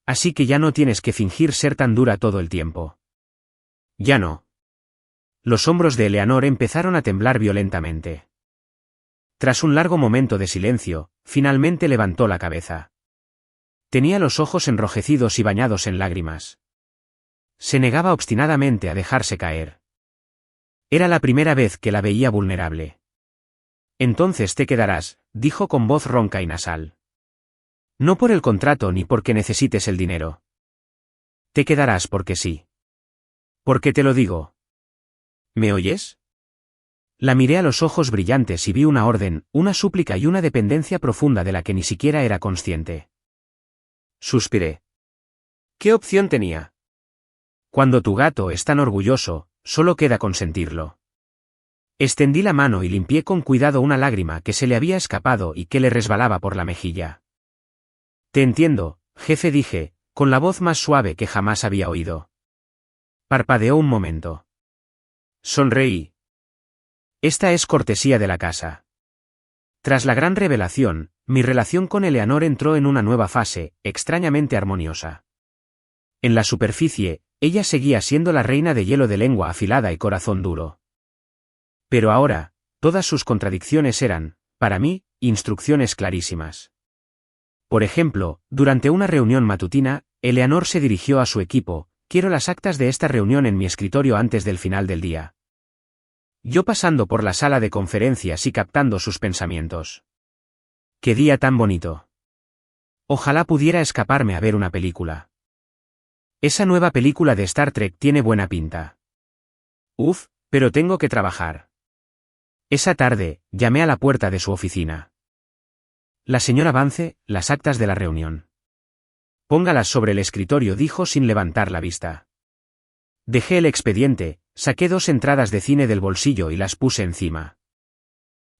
Así que ya no tienes que fingir ser tan dura todo el tiempo. Ya no. Los hombros de Eleanor empezaron a temblar violentamente. Tras un largo momento de silencio, finalmente levantó la cabeza. Tenía los ojos enrojecidos y bañados en lágrimas. Se negaba obstinadamente a dejarse caer. Era la primera vez que la veía vulnerable. Entonces te quedarás, dijo con voz ronca y nasal. No por el contrato ni porque necesites el dinero. Te quedarás porque sí. Porque te lo digo. ¿Me oyes? La miré a los ojos brillantes y vi una orden, una súplica y una dependencia profunda de la que ni siquiera era consciente. Suspiré. ¿Qué opción tenía? Cuando tu gato es tan orgulloso, solo queda consentirlo. Extendí la mano y limpié con cuidado una lágrima que se le había escapado y que le resbalaba por la mejilla. Te entiendo, jefe, dije, con la voz más suave que jamás había oído. Parpadeó un momento. Sonreí. Esta es cortesía de la casa. Tras la gran revelación, mi relación con Eleanor entró en una nueva fase, extrañamente armoniosa. En la superficie, ella seguía siendo la reina de hielo de lengua afilada y corazón duro. Pero ahora, todas sus contradicciones eran, para mí, instrucciones clarísimas. Por ejemplo, durante una reunión matutina, Eleanor se dirigió a su equipo: quiero las actas de esta reunión en mi escritorio antes del final del día. Yo pasando por la sala de conferencias y captando sus pensamientos. ¡Qué día tan bonito! Ojalá pudiera escaparme a ver una película. Esa nueva película de Star Trek tiene buena pinta. Uf, pero tengo que trabajar. Esa tarde, llamé a la puerta de su oficina. La señora Vance, las actas de la reunión. Póngalas sobre el escritorio, dijo sin levantar la vista. Dejé el expediente, saqué 2 entradas de cine del bolsillo y las puse encima.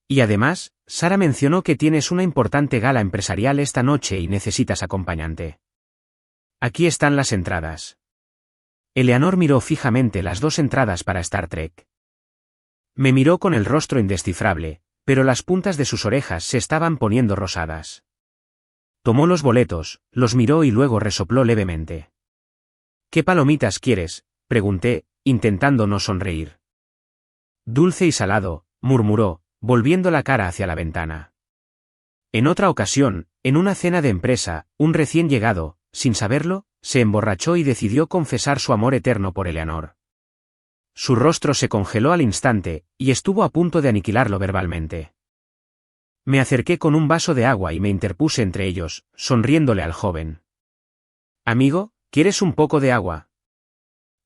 Y además, Sara mencionó que tienes una importante gala empresarial esta noche y necesitas acompañante. Aquí están las entradas. Eleanor miró fijamente las 2 entradas para Star Trek. Me miró con el rostro indescifrable, pero las puntas de sus orejas se estaban poniendo rosadas. Tomó los boletos, los miró y luego resopló levemente. ¿Qué palomitas quieres?, pregunté, intentando no sonreír. Dulce y salado, murmuró, volviendo la cara hacia la ventana. En otra ocasión, en una cena de empresa, un recién llegado, sin saberlo, se emborrachó y decidió confesar su amor eterno por Eleanor. Su rostro se congeló al instante, y estuvo a punto de aniquilarlo verbalmente. Me acerqué con un vaso de agua y me interpuse entre ellos, sonriéndole al joven. Amigo, ¿quieres un poco de agua?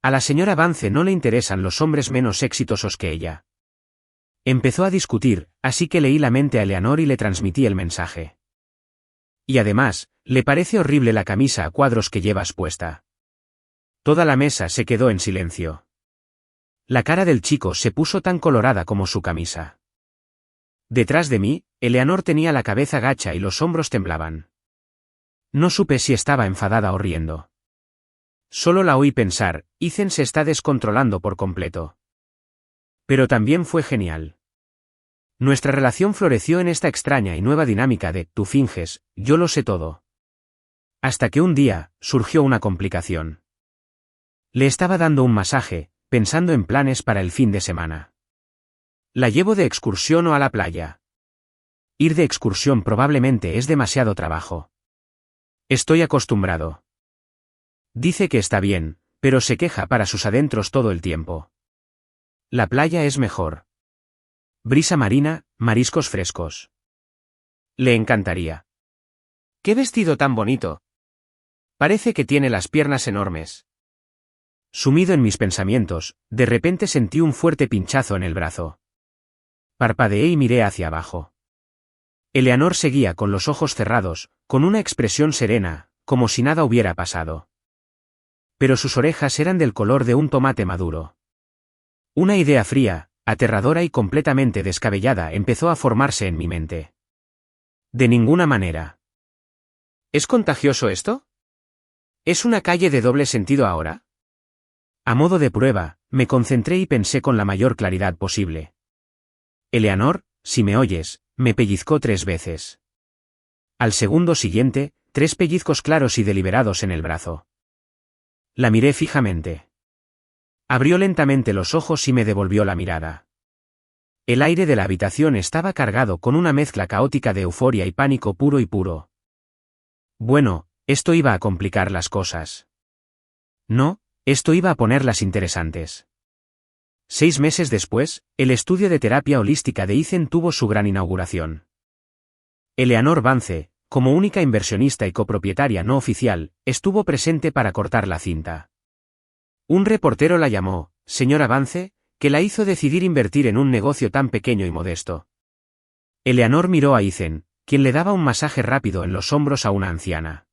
A la señora Vance no le interesan los hombres menos exitosos que ella. Empezó a discutir, así que leí la mente a Eleanor y le transmití el mensaje. Y además, ¿le parece horrible la camisa a cuadros que llevas puesta? Toda la mesa se quedó en silencio. La cara del chico se puso tan colorada como su camisa. Detrás de mí, Eleanor tenía la cabeza gacha y los hombros temblaban. No supe si estaba enfadada o riendo. Solo la oí pensar: Ethan se está descontrolando por completo. Pero también fue genial. Nuestra relación floreció en esta extraña y nueva dinámica de tú finges, yo lo sé todo. Hasta que un día, surgió una complicación. Le estaba dando un masaje, pensando en planes para el fin de semana. ¿La llevo de excursión o a la playa? Ir de excursión probablemente es demasiado trabajo. Estoy acostumbrado. Dice que está bien, pero se queja para sus adentros todo el tiempo. La playa es mejor. Brisa marina, mariscos frescos. Le encantaría. ¡Qué vestido tan bonito! Parece que tiene las piernas enormes. Sumido en mis pensamientos, de repente sentí un fuerte pinchazo en el brazo. Parpadeé y miré hacia abajo. Eleanor seguía con los ojos cerrados, con una expresión serena, como si nada hubiera pasado. Pero sus orejas eran del color de un tomate maduro. Una idea fría, aterradora y completamente descabellada empezó a formarse en mi mente. De ninguna manera. ¿Es contagioso esto? ¿Es una calle de doble sentido ahora? A modo de prueba, me concentré y pensé con la mayor claridad posible. Eleanor, si me oyes, me pellizcó 3 veces. Al segundo siguiente, 3 pellizcos claros y deliberados en el brazo. La miré fijamente. Abrió lentamente los ojos y me devolvió la mirada. El aire de la habitación estaba cargado con una mezcla caótica de euforia y pánico puro y puro. Bueno, esto iba a complicar las cosas. No, esto iba a ponerlas interesantes. 6 meses después, el estudio de terapia holística de Ethan tuvo su gran inauguración. Eleanor Vance, como única inversionista y copropietaria no oficial, estuvo presente para cortar la cinta. Un reportero la llamó, señora Vance, que la hizo decidir invertir en un negocio tan pequeño y modesto. Eleanor miró a Ethan, quien le daba un masaje rápido en los hombros a una anciana.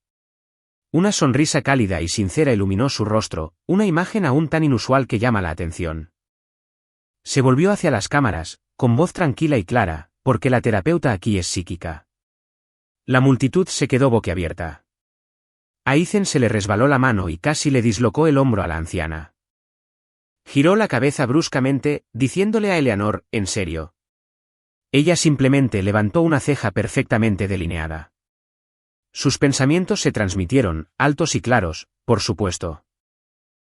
Una sonrisa cálida y sincera iluminó su rostro, una imagen aún tan inusual que llama la atención. Se volvió hacia las cámaras, con voz tranquila y clara, porque la terapeuta aquí es psíquica. La multitud se quedó boquiabierta. A Ethan se le resbaló la mano y casi le dislocó el hombro a la anciana. Giró la cabeza bruscamente, diciéndole a Eleanor, en serio. Ella simplemente levantó una ceja perfectamente delineada. Sus pensamientos se transmitieron, altos y claros, por supuesto.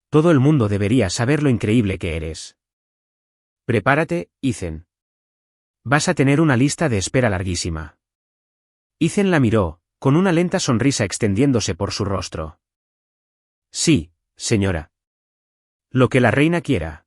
Todo el mundo debería saber lo increíble que eres. Prepárate, Ethan. Vas a tener una lista de espera larguísima. Ethan la miró, con una lenta sonrisa extendiéndose por su rostro. Sí, señora. Lo que la reina quiera.